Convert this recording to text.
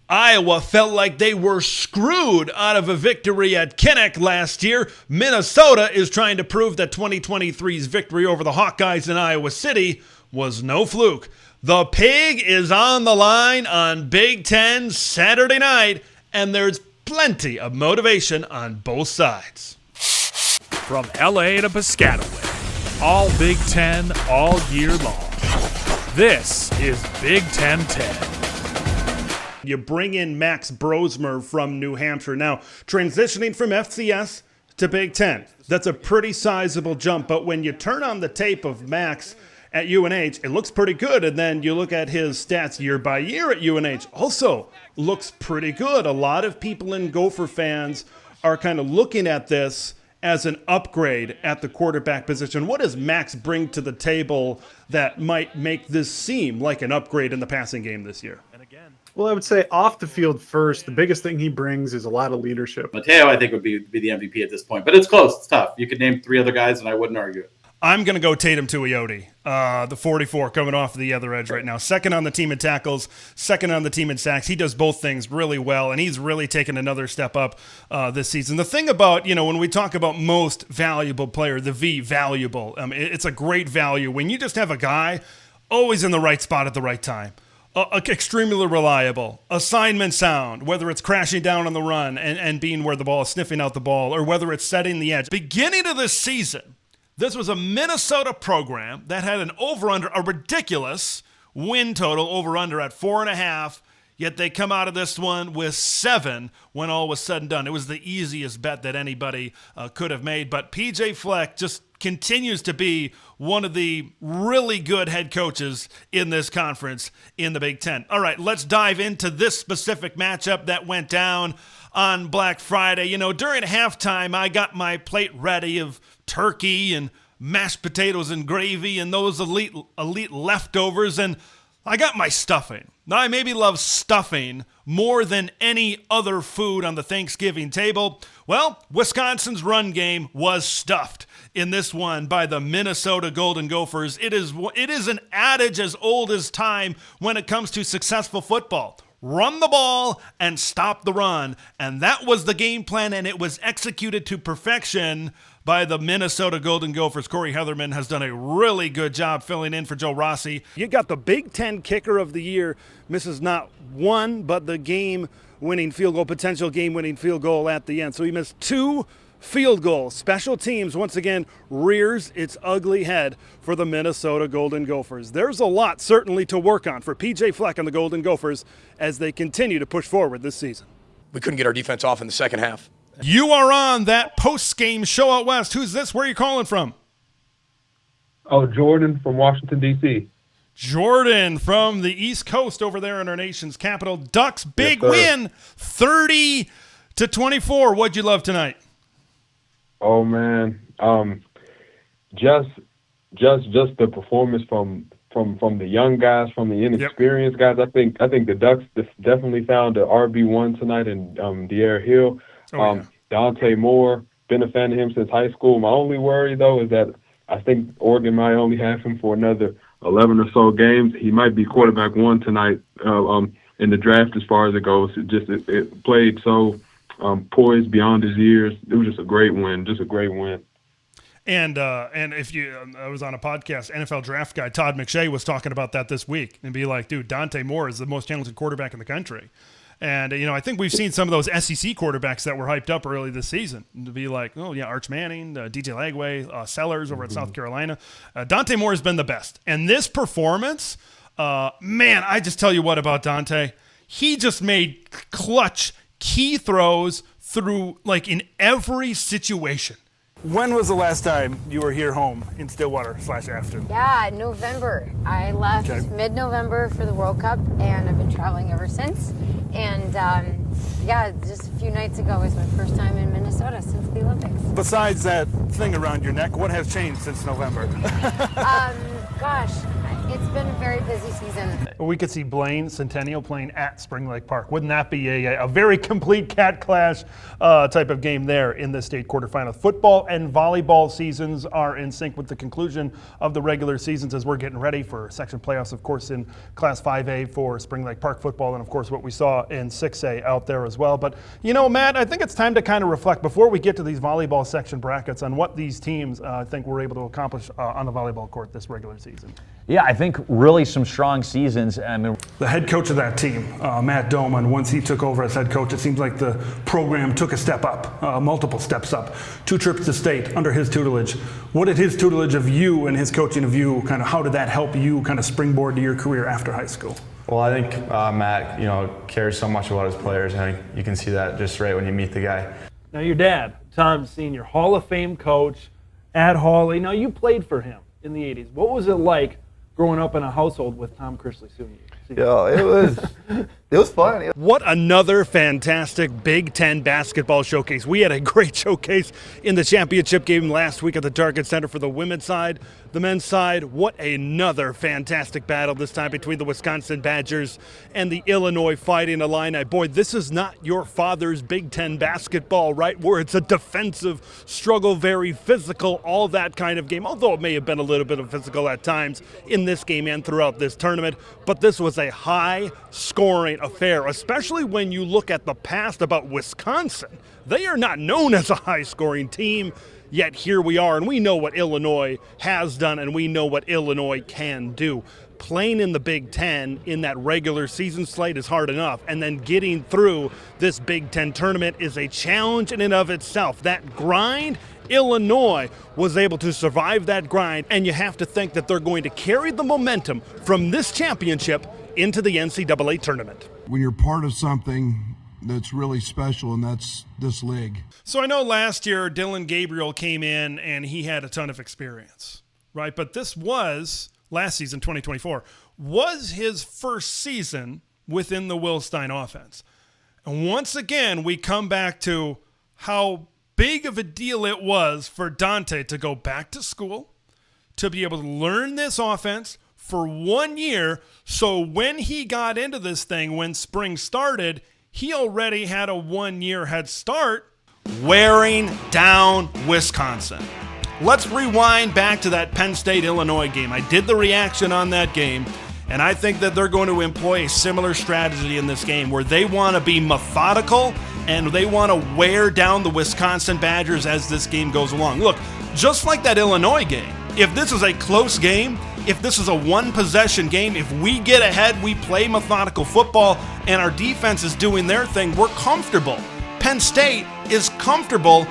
Iowa felt like they were screwed out of a victory at Kinnick last year. Minnesota is trying to prove that 2023's victory over the Hawkeyes in Iowa City was no fluke. The Pig is on the line on Big Ten Saturday night, and there's plenty of motivation on both sides. From LA to Piscataway, all Big Ten all year long. This is Big Ten 10. You bring in Max Brosmer from New Hampshire. Now, transitioning from FCS to Big Ten, that's a pretty sizable jump. But when you turn on the tape of Max at UNH, it looks pretty good. And then you look at his stats year by year at UNH, also looks pretty good. A lot of people in Gopher fans are kind of looking at this as an upgrade at the quarterback position. What does Max bring to the table that might make this seem like an upgrade in the passing game this year? Well, I would say off the field first, the biggest thing he brings is a lot of leadership. Mateo, I think, would be the MVP at this point. But it's close. It's tough. You could name three other guys, and I wouldn't argue it. I'm going to go Tatum Tuioti, the 44, coming off the other edge right now. Second on the team in tackles, second on the team in sacks. He does both things really well, and he's really taken another step up this season. The thing about, when we talk about most valuable player, the V, valuable, it's a great value. When you just have a guy always in the right spot at the right time. Extremely reliable, assignment sound, whether it's crashing down on the run and being where the ball is sniffing out the ball, or whether it's setting the edge. Beginning of this season, this was a Minnesota program that had an over-under, a ridiculous win total over-under at 4.5, yet they come out of this one with 7 when all was said and done. It was the easiest bet that anybody could have made, but P.J. Fleck just continues to be one of the really good head coaches in this conference in the Big Ten. All right, let's dive into this specific matchup that went down on Black Friday. During halftime, I got my plate ready of turkey and mashed potatoes and gravy and those elite leftovers, and I got my stuffing. Now, I maybe love stuffing more than any other food on the Thanksgiving table. Well, Wisconsin's run game was stuffed in this one by the Minnesota Golden Gophers. It is an adage as old as time when it comes to successful football. Run the ball and stop the run. And that was the game plan, and it was executed to perfection by the Minnesota Golden Gophers. Corey Heatherman has done a really good job filling in for Joe Rossi. You got the Big Ten kicker of the year, misses not one, but the game-winning field goal, potential game-winning field goal at the end. So he missed 2 field goals. Special teams, once again, rears its ugly head for the Minnesota Golden Gophers. There's a lot certainly to work on for P.J. Fleck and the Golden Gophers as they continue to push forward this season. We couldn't get our defense off in the second half. You are on that post-game show out west. Who's this? Where are you calling from? Oh, Jordan from Washington, D.C. Jordan from the East Coast over there in our nation's capital. Ducks big win, 30-24. What'd you love tonight? Oh man, just the performance from the young guys, from the inexperienced guys. I think the Ducks definitely found the RB1 tonight in De'Aaron Hill. Dante Moore, been a fan of him since high school. My only worry though is that I think Oregon might only have him for another 11 or so games. He might be quarterback 1 tonight in the draft as far as it goes. It played so poised beyond his years. It was just a great win. And if I was on a podcast, NFL draft guy Todd McShay was talking about that this week and be like, dude, Dante Moore is the most talented quarterback in the country. And, I think we've seen some of those SEC quarterbacks that were hyped up early this season to be like, oh, yeah, Arch Manning, DJ Lagway, Sellers over at South Carolina. Dante Moore has been the best. And this performance, man, I just tell you what about Dante. He just made clutch key throws through, in every situation. When was the last time you were here home in Stillwater/Afton? Yeah, November. I left mid-November for the World Cup, and I've been traveling ever since. And, just a few nights ago was my first time in Minnesota since the Olympics. Besides that thing around your neck, what has changed since November? It's been a very busy season. We could see Blaine Centennial playing at Spring Lake Park. Wouldn't that be a very complete cat clash type of game there in the state quarterfinal? Football and volleyball seasons are in sync with the conclusion of the regular seasons as we're getting ready for section playoffs, of course, in Class 5A for Spring Lake Park football, and of course what we saw in 6A out there as well. But, you know, Matt, I think it's time to kind of reflect before we get to these volleyball section brackets on what these teams I think were able to accomplish on the volleyball court this regular season. Yeah, I think really some strong seasons. I mean, The head coach of that team, Matt Doman, once he took over as head coach, it seems like the program took a step up, multiple steps up. 2 trips to state under his tutelage. What did his tutelage of you and his coaching of you, kind of how did that help you kind of springboard to your career after high school? Well, I think Matt, cares so much about his players. I think you can see that just right when you meet the guy. Now, your dad, Tom Sr., Hall of Fame coach at Hawley. Now, you played for him in the 80s. What was it like growing up in a household with Tom Chrisley Sr.? Yo, it was fun. What another fantastic Big Ten basketball showcase. We had a great showcase in the championship game last week at the Target Center for the women's side. The men's side, what another fantastic battle this time between the Wisconsin Badgers and the Illinois Fighting Illini. Boy, this is not your father's Big Ten basketball, right? Where it's a defensive struggle, very physical, all that kind of game. Although it may have been a little bit of physical at times in this game and throughout this tournament. But this was a high-scoring affair, especially when you look at the past about Wisconsin. They are not known as a high-scoring team. Yet here we are, and we know what Illinois has done, and we know what Illinois can do. Playing in the Big Ten in that regular season slate is hard enough, and then getting through this Big Ten tournament is a challenge in and of itself. That grind, Illinois was able to survive that grind, and you have to think that they're going to carry the momentum from this championship into the NCAA tournament. When you're part of something that's really special, and that's this league. So I know last year Dylan Gabriel came in and he had a ton of experience, right? But this was, last season, 2024, was his first season within the Will Stein offense. And once again, we come back to how big of a deal it was for Dante to go back to school, to be able to learn this offense for 1 year. So when he got into this thing, when spring started, he already had a 1-year head start wearing down Wisconsin. Let's rewind back to that Penn State-Illinois game. I did the reaction on that game, and I think that they're going to employ a similar strategy in this game where they want to be methodical and they want to wear down the Wisconsin Badgers as this game goes along. Look, just like that Illinois game, if this is a close game, if this is a one-possession game, if we get ahead, we play methodical football, and our defense is doing their thing, we're comfortable. Penn State is comfortable